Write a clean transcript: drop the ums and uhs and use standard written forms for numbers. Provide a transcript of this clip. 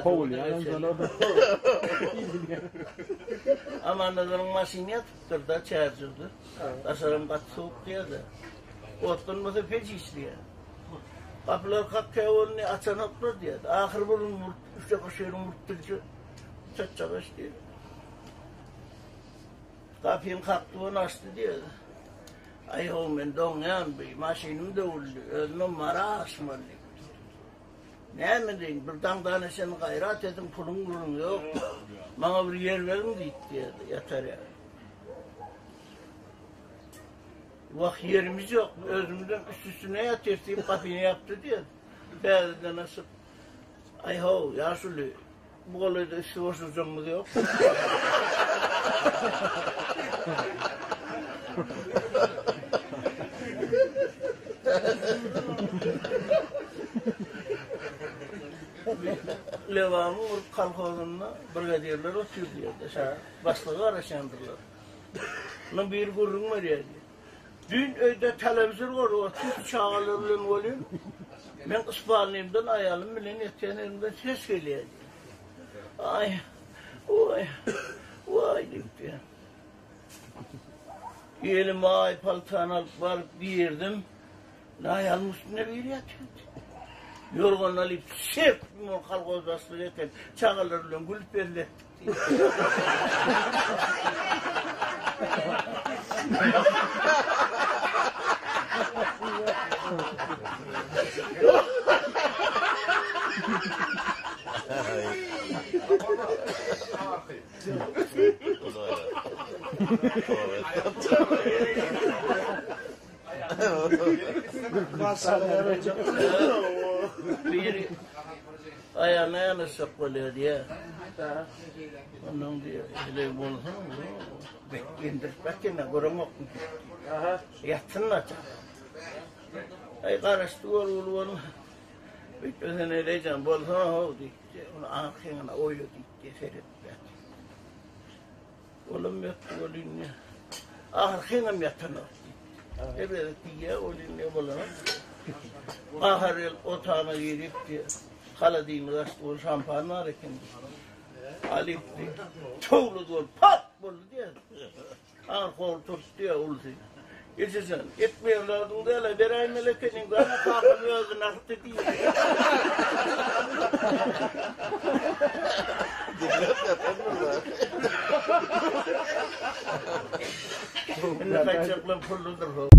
Kovul ya. Ama nazarın maşini yatıptır da çağırcıdır. Aşarım kat soğuk diye de. Otlanmasa feci işliyor. Kapılar kapıya onu açanaklar diye. Ahır bunun üstte kaşığının murtturcu. Çatçak işliyor. Kapıyın kaptığını açtı diye. Ay oğlum donyan bir maşinim de oldu. Numara asmalı. Ne mi deyin? Buradan tanesini gayret edin, pulun yok. Bana bir yer verin deyip diye yatar yani. Vah yerimiz yok. Özümüzden üstüne yatır deyip kapını yaptı diye. Değerli nasıl? Ay ho, yaşlı. Bu kolayda üstü boşluğumuz yok. Levamı vurup kalkozunla brigadierler oturuyor diye. Başlığı araşandırlar. Bunun bir gurrun var yani. Dün öyde televizyon var, o tüp çağalarla olayım. Ben ıspanlıyımdan ayalım bilen yeteneğimden ses geliyor. Ay, vay, vay deyip Yeğenim ay paltan alıp varıp giyirdim. Ayalım üstüne bir yatıyordu. Yorgan alıp şef kalkoz basılı yeter. Çağalarla gülüp verdi. Bir ayağına yanırsak oluyor diye. Onun diye öyle bulsun. İndirmek görmek. Yatsınlar. Ay karıştı onu. Bütün öyleyken bulsana o diye. Onu ağzına oyuyor diye seyrettiler. Oğlum yattı oğlum ya. Ağzına mı yatana? Evet diye oğlum ne bulana. Ahir otağına girip diye. Haladığını kaçtı o şampanlar ekindi. Alip diye. Çoğulu doğru pat buldu diye. Ağır kol tut diye oldu. Geçeceksin. Etmiyorlardı da öyle. Berayim melekenin bana kalkmıyordu. Naktı diye. Dikkat yapamıyorlar. Ne kaçakla pulludur o.